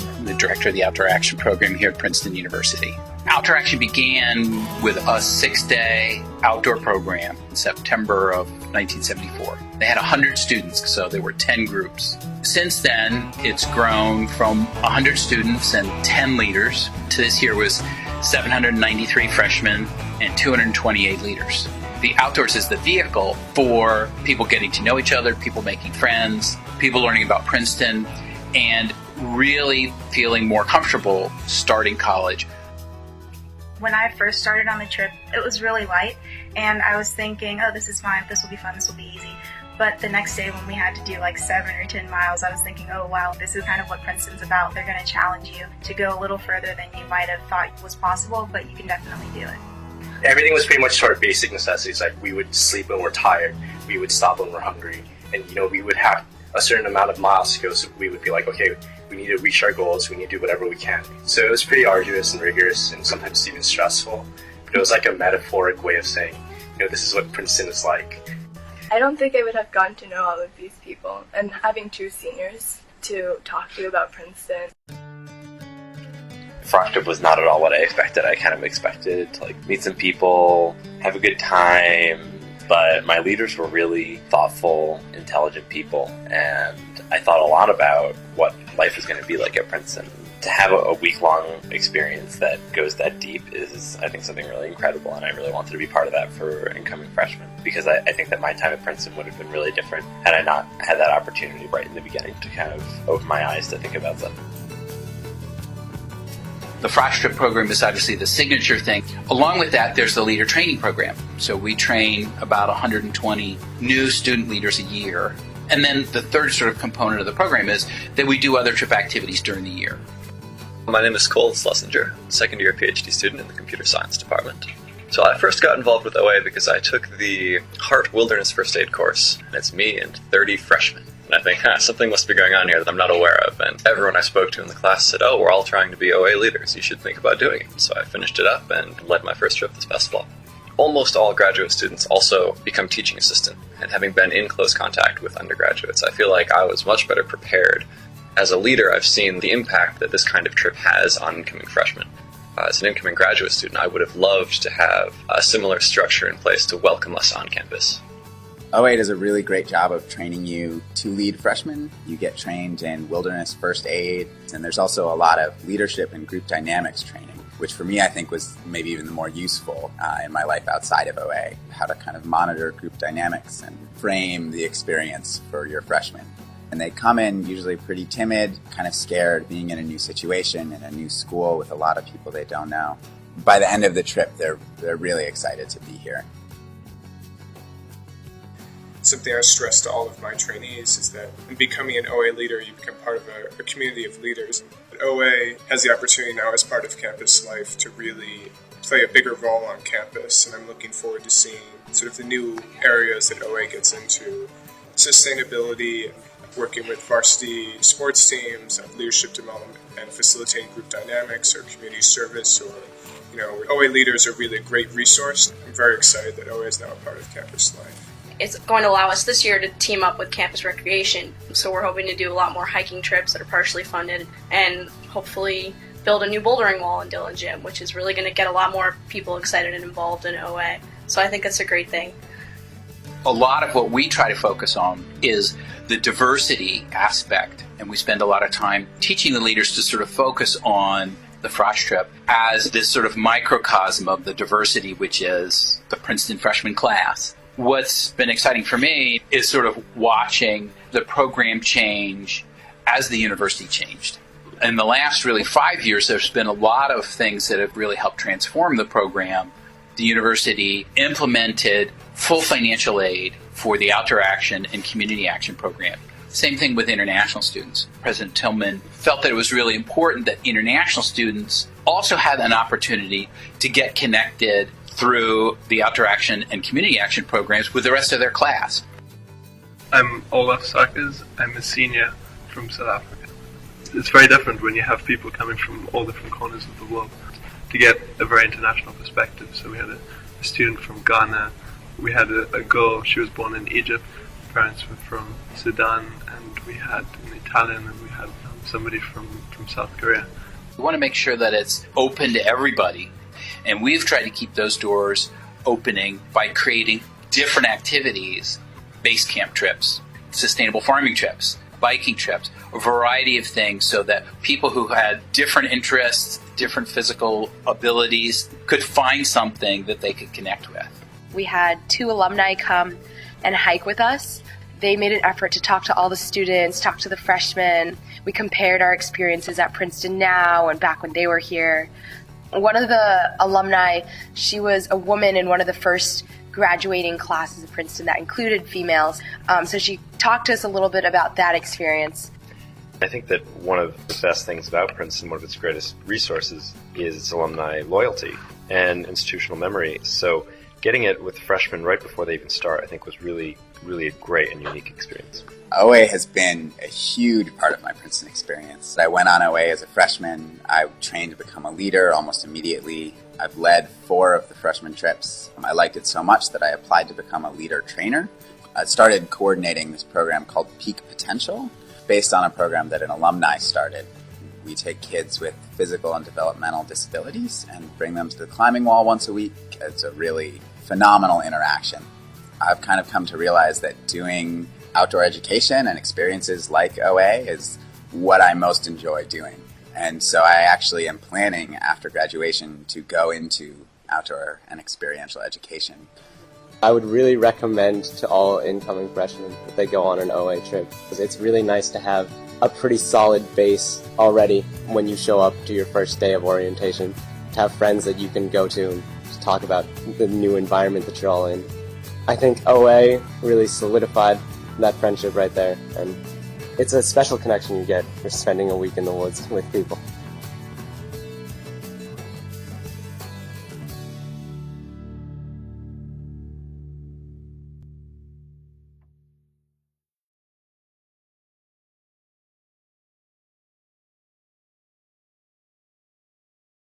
I'm the director of the Outdoor Action program here at Princeton University. Outdoor Action began with a 6-day outdoor program in September of 1974. They had 100 students, so there were 10 groups. Since then, it's grown from 100 students and 10 leaders to this year was 793 freshmen and 228 leaders. The outdoors is the vehicle for people getting to know each other, people making friends, people learning about Princeton, and really feeling more comfortable starting college. When I first started on the trip, it was really light, and I was thinking, oh, this is fine, this will be fun, this will be easy. But the next day when we had to do like 7 or 10 miles, I was thinking, oh wow, this is kind of what Princeton's about. They're going to challenge you to go a little further than you might have thought was possible, but you can definitely do it. Everything was pretty much sort of basic necessities, like we would sleep when we're tired, we would stop when we're hungry, and we would have a certain amount of miles to go, so we would be like, okay, we need to reach our goals, we need to do whatever we can. So it was pretty arduous and rigorous and sometimes even stressful, but it was like a metaphoric way of saying, this is what Princeton is like. I don't think I would have gotten to know all of these people, and having 2 seniors to talk to about Princeton. Frosh trip was not at all what I expected. I kind of expected to meet some people, have a good time, but my leaders were really thoughtful, intelligent people, and I thought a lot about what life was going to be like at Princeton. To have a week-long experience that goes that deep is, I think, something really incredible, and I really wanted to be part of that for incoming freshmen, because I think that my time at Princeton would have been really different had I not had that opportunity right in the beginning to kind of open my eyes to think about something. The Frosh Trip program is obviously the signature thing. Along with that, there's the leader training program. So we train about 120 new student leaders a year. And then the third sort of component of the program is that we do other trip activities during the year. My name is Cole Schlesinger, second-year PhD student in the computer science department. So I first got involved with OA because I took the Heart Wilderness First Aid course, and it's me and 30 freshmen. And I think, something must be going on here that I'm not aware of. And everyone I spoke to in the class said, oh, we're all trying to be OA leaders. You should think about doing it. So I finished it up and led my first trip this past fall. Almost all graduate students also become teaching assistant. And having been in close contact with undergraduates, I feel like I was much better prepared. As a leader, I've seen the impact that this kind of trip has on incoming freshmen. As an incoming graduate student, I would have loved to have a similar structure in place to welcome us on campus. OA does a really great job of training you to lead freshmen. You get trained in wilderness first aid, and there's also a lot of leadership and group dynamics training, which for me I think was maybe even the more useful in my life outside of OA, how to kind of monitor group dynamics and frame the experience for your freshmen. And they come in usually pretty timid, kind of scared, being in a new situation, in a new school with a lot of people they don't know. By the end of the trip, they're really excited to be here. Something I stress to all of my trainees is that in becoming an OA leader, you become part of a community of leaders. But OA has the opportunity now as part of campus life to really play a bigger role on campus, and I'm looking forward to seeing sort of the new areas that OA gets into. Sustainability, working with varsity sports teams, leadership development, and facilitating group dynamics or community service, or OA leaders are really a great resource. I'm very excited that OA is now a part of campus life. It's going to allow us this year to team up with Campus Recreation, so we're hoping to do a lot more hiking trips that are partially funded and hopefully build a new bouldering wall in Dillon Gym, which is really going to get a lot more people excited and involved in OA. So I think that's a great thing. A lot of what we try to focus on is the diversity aspect, and we spend a lot of time teaching the leaders to sort of focus on the Frosh trip as this sort of microcosm of the diversity, which is the Princeton freshman class. What's been exciting for me is sort of watching the program change as the university changed. In the last really 5 years, there's been a lot of things that have really helped transform the program. The university implemented full financial aid for the Outdoor Action and Community Action program. Same thing with international students. President Tillman felt that it was really important that international students also had an opportunity to get connected through the Outdoor Action and Community Action programs with the rest of their class. I'm Olaf Sakers. I'm a senior from South Africa. It's very different when you have people coming from all different corners of the world to get a very international perspective. So we had a student from Ghana, we had a girl, she was born in Egypt, her parents were from Sudan, and we had an Italian, and we had somebody from South Korea. We want to make sure that it's open to everybody, and we've tried to keep those doors opening by creating different activities, base camp trips, sustainable farming trips, biking trips, a variety of things, so that people who had different interests, different physical abilities could find something that they could connect with. We had 2 alumni come and hike with us. They made an effort to talk to all the students, talk to the freshmen. We compared our experiences at Princeton now and back when they were here. One of the alumni, she was a woman in one of the first graduating classes of Princeton that included females. So she talked to us a little bit about that experience. I think that one of the best things about Princeton, one of its greatest resources, is its alumni loyalty and institutional memory. So getting it with freshmen right before they even start, I think, was really a great and unique experience. OA has been a huge part of my Princeton experience. I went on OA as a freshman. I trained to become a leader almost immediately. I've led 4 of the freshman trips. I liked it so much that I applied to become a leader trainer. I started coordinating this program called Peak Potential, based on a program that an alumni started. We take kids with physical and developmental disabilities and bring them to the climbing wall once a week. It's a really phenomenal interaction. I've kind of come to realize that doing outdoor education and experiences like OA is what I most enjoy doing. And so I actually am planning after graduation to go into outdoor and experiential education. I would really recommend to all incoming freshmen that they go on an OA trip, because it's really nice to have a pretty solid base already when you show up to your first day of orientation, to have friends that you can go to and just talk about the new environment that you're all in. I think OA really solidified that friendship right there, and it's a special connection you get for spending a week in the woods with people.